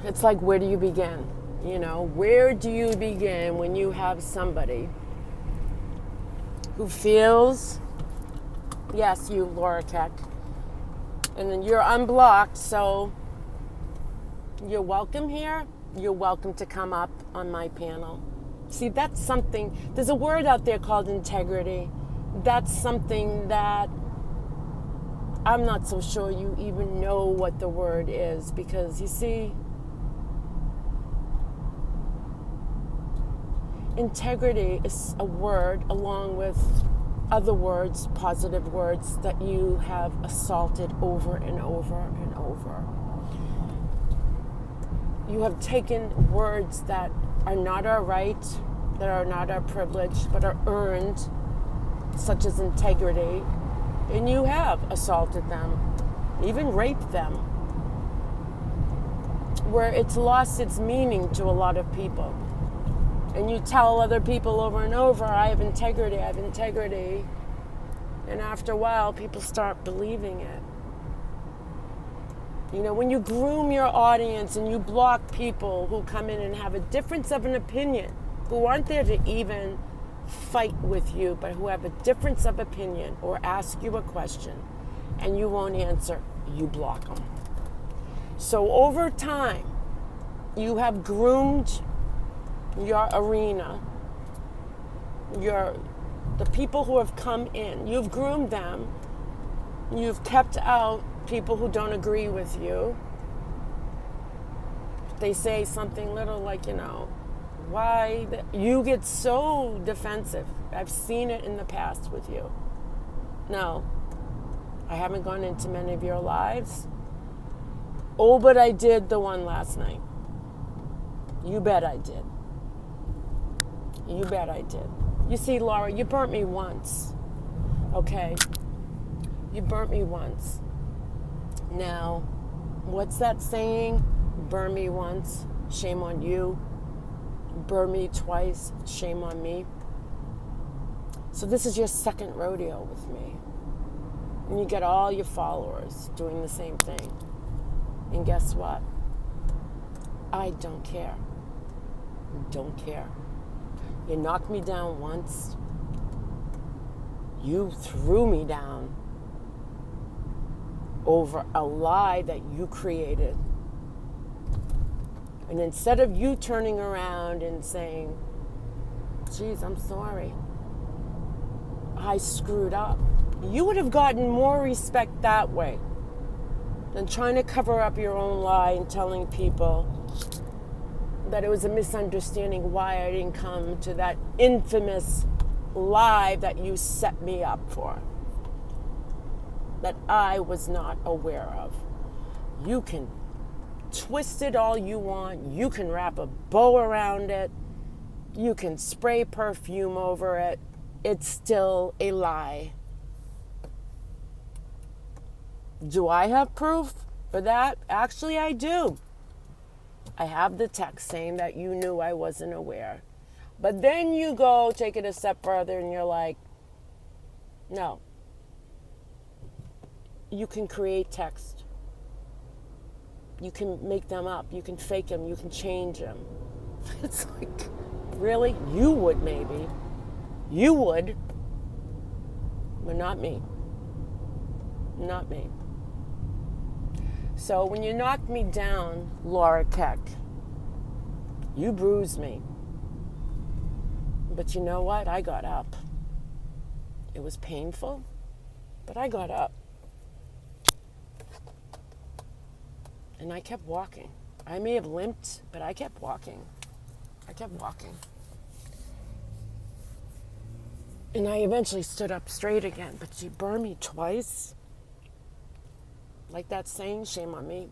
It's like, where do you begin? Where do you begin when you have somebody who feels, yes, you, Laura Keck, and then you're unblocked, so you're welcome here. You're welcome to come up on my panel. See, that's something, there's a word out there called integrity. That's something that I'm not so sure you even know what the word is, because you see, integrity is a word along with other words, positive words that you have assaulted over and over and over. You have taken words that are not our right, that are not our privilege, but are earned, such as integrity, and you have assaulted them, even raped them, where it's lost its meaning to a lot of people. And you tell other people over and over, I have integrity, and after a while, people start believing it. When you groom your audience and you block people who come in and have a difference of an opinion, who aren't there to even fight with you, but who have a difference of opinion or ask you a question and you won't answer, you block them. So over time, you have groomed your arena, the people who have come in, you've groomed them, you've kept out people who don't agree with you. They say something little like, why? You get so defensive. I've seen it in the past with you. No, I haven't gone into many of your lives. Oh, but I did the one last night. You bet I did. You bet I did. You see, Laura, you burnt me once. Okay? You burnt me once. Now, what's that saying? Burn me once, shame on you. Burn me twice, shame on me. So this is your second rodeo with me. And you get all your followers doing the same thing. And guess what? I don't care. Don't care. You knocked me down once. You threw me down over a lie that you created. And instead of you turning around and saying, geez, I'm sorry, I screwed up, you would have gotten more respect that way than trying to cover up your own lie and telling people that it was a misunderstanding why I didn't come to that infamous live that you set me up for, that I was not aware of. You can twist it all you want. You can wrap a bow around it. You can spray perfume over it. It's still a lie. Do I have proof for that? Actually, I do. I have the text saying that you knew I wasn't aware. But then you go take it a step further and you're like, no. You can create text. You can make them up. You can fake them. You can change them. It's like, really? You would maybe. You would. But not me. Not me. So when you knocked me down, Laura Keck, you bruised me. But you know what? I got up. It was painful, but I got up. And I kept walking. I may have limped, but I kept walking. I kept walking. And I eventually stood up straight again. But she burned me twice. Like that saying, shame on me.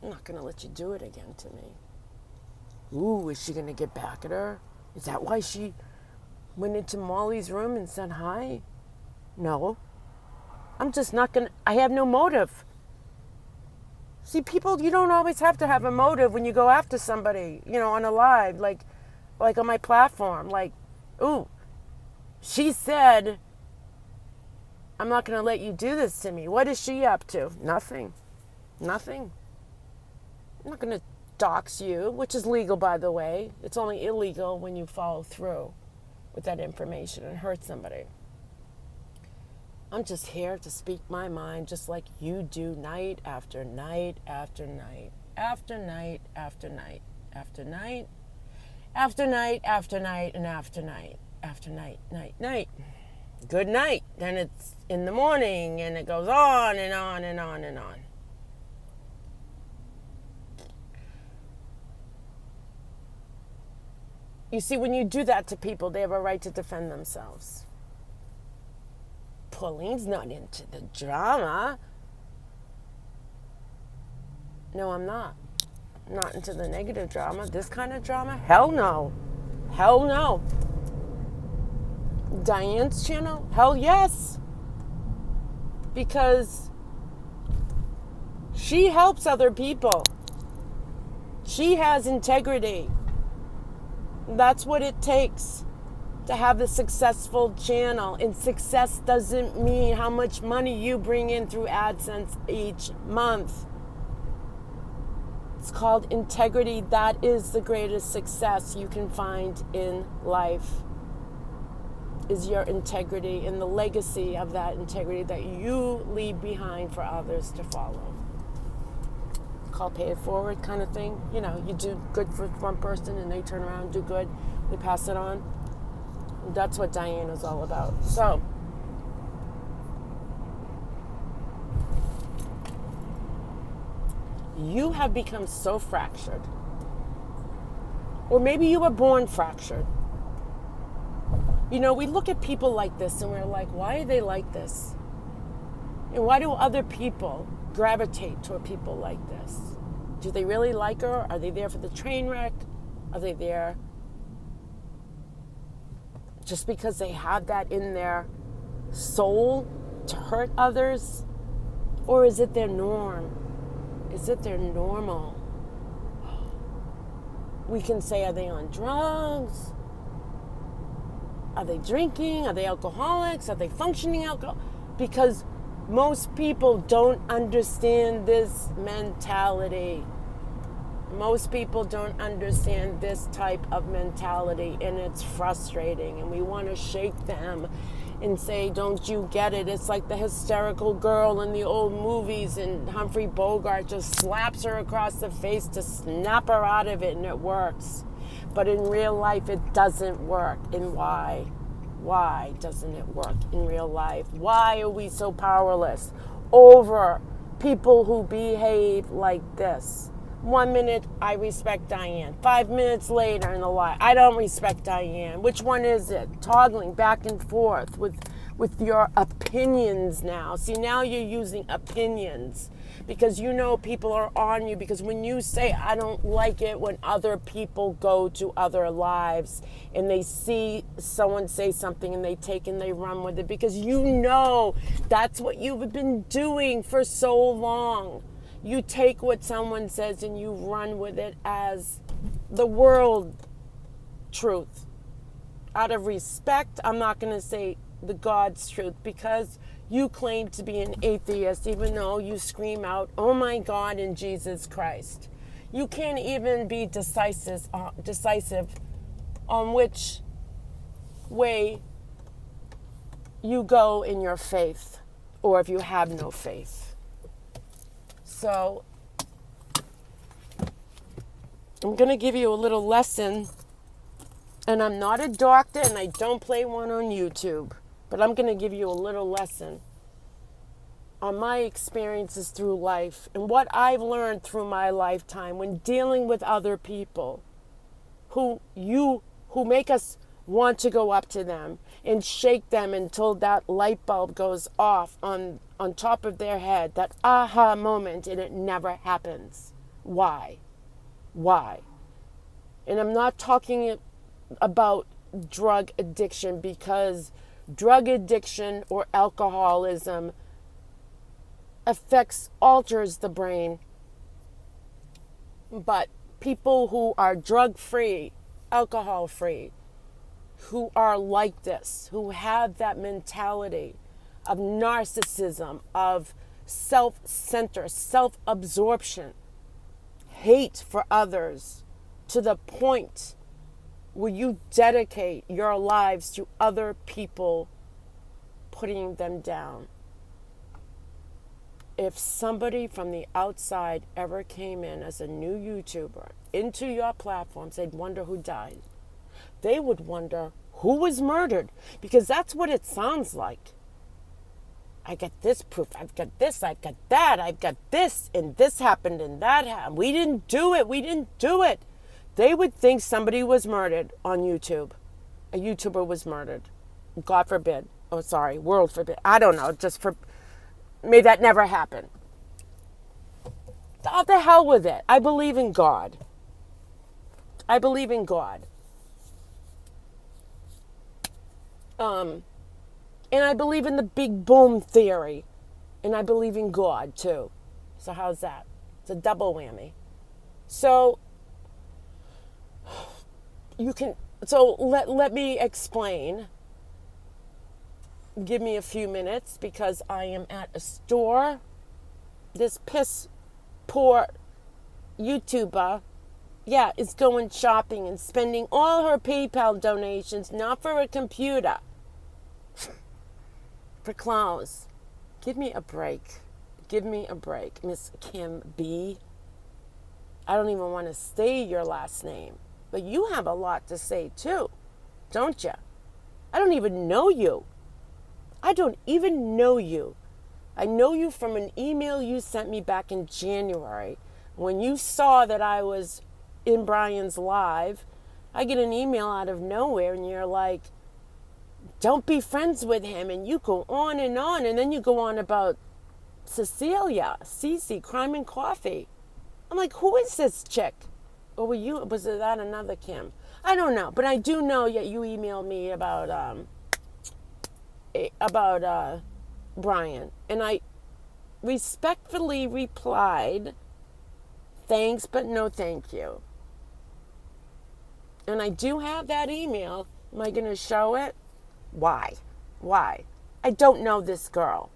I'm not going to let you do it again to me. Ooh, is she going to get back at her? Is that why she went into Molly's room and said hi? No. I'm just not going to, I have no motive. See, people, you don't always have to have a motive when you go after somebody, on a live, like on my platform. Like, ooh, she said, I'm not going to let you do this to me. What is she up to? Nothing. Nothing. I'm not going to dox you, which is legal, by the way. It's only illegal when you follow through with that information and hurt somebody. I'm just here to speak my mind just like you do, night after night after night after night after night after night after night after night and after night after night, night. Good night. Then it's in the morning and it goes on and on and on and on. You see, when you do that to people, they have a right to defend themselves. Pauline's not into the drama. No, I'm not. I'm not into the negative drama. This kind of drama? Hell no. Hell no. Diane's channel? Hell yes. Because she helps other people. She has integrity. That's what it takes to have a successful channel. And success doesn't mean how much money you bring in through AdSense each month. It's called integrity. That is the greatest success you can find in life, is your integrity and the legacy of that integrity that you leave behind for others to follow. It's called pay it forward kind of thing. You know, you do good for one person and they turn around and do good. They pass it on. That's what Diane is all about. So, you have become so fractured. Or maybe you were born fractured. You know, we look at people like this and we're like, why are they like this? And why do other people gravitate toward people like this? Do they really like her? Are they there for the train wreck? Are they there just because they have that in their soul to hurt others? Or is it their norm? Is it their normal? We can say, are they on drugs? Are they drinking? Are they alcoholics? Are they functioning alcoholics? Because most people don't understand this mentality. Most people don't understand this type of mentality, and it's frustrating. And we want to shake them and say, don't you get it? It's like the hysterical girl in the old movies, and Humphrey Bogart just slaps her across the face to snap her out of it, and it works. But in real life, it doesn't work. And why? Why doesn't it work in real life? Why are we so powerless over people who behave like this? 1 minute, I respect Diane. 5 minutes later in the lie, I don't respect Diane. Which one is it? Toggling back and forth with your opinions now. See, now you're using opinions because you know people are on you. Because when you say, I don't like it when other people go to other lives and they see someone say something and they take and they run with it, because you know that's what you've been doing for so long. You take what someone says and you run with it as the world truth. Out of respect, I'm not going to say the God's truth, because you claim to be an atheist even though you scream out, oh my God, in Jesus Christ. You can't even be decisive on which way you go in your faith, or if you have no faith. So I'm going to give you a little lesson, and I'm not a doctor and I don't play one on YouTube, but I'm going to give you a little lesson on my experiences through life and what I've learned through my lifetime when dealing with other people who make us want to go up to them and shake them until that light bulb goes off on top of their head, that aha moment, and it never happens. Why? And I'm not talking about drug addiction, because drug addiction or alcoholism alters the brain. But people who are drug-free, alcohol-free, who are like this, who have that mentality of narcissism, of self-centered, self-absorption, hate for others to the point where you dedicate your lives to other people putting them down. If somebody from the outside ever came in as a new YouTuber into your platforms, they'd wonder who died. They would wonder who was murdered, because that's what it sounds like. I got this proof, I've got this, I've got that, I've got this, and this happened and that happened. We didn't do it. They would think somebody was murdered on YouTube. A YouTuber was murdered. God forbid. Oh, sorry, world forbid. I don't know, may that never happen. What the hell with it? I believe in God. And I believe in the big boom theory. And I believe in God, too. So how's that? It's a double whammy. So let me explain. Give me a few minutes, because I am at a store. This piss poor YouTuber, is going shopping and spending all her PayPal donations, not for a computer, for clothes. Give me a break, Miss Kim B. I don't even want to say your last name, but you have a lot to say too, don't you? I don't even know you. I know you from an email you sent me back in January. When you saw that I was in Brian's live, I get an email out of nowhere and you're like, don't be friends with him. And you go on. And then you go on about Cece, Crime and Coffee. I'm like, who is this chick? Or was that another Kim? I don't know. But I do know that you emailed me about Brian, and I respectfully replied, thanks, but no thank you. And I do have that email. Am I going to show it? Why? I don't know this girl.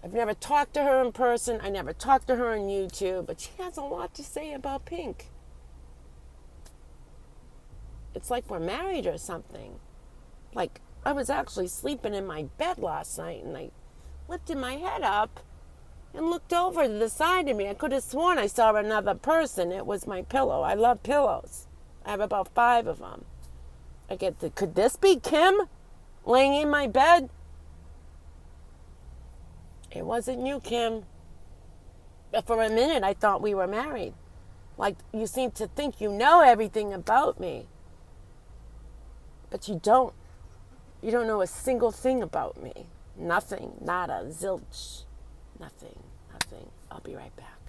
I've never talked to her in person. I never talked to her on YouTube, but she has a lot to say about Pink. It's like we're married or something. Like, I was actually sleeping in my bed last night, and I lifted my head up and looked over to the side of me. I could have sworn I saw another person. It was my pillow. I love pillows. I have about 5 of them. Could this be Kim laying in my bed? It wasn't you, Kim. But for a minute, I thought we were married. Like, you seem to think you know everything about me. But you don't. You don't know a single thing about me. Nothing. Nada. Zilch. Nothing. I'll be right back.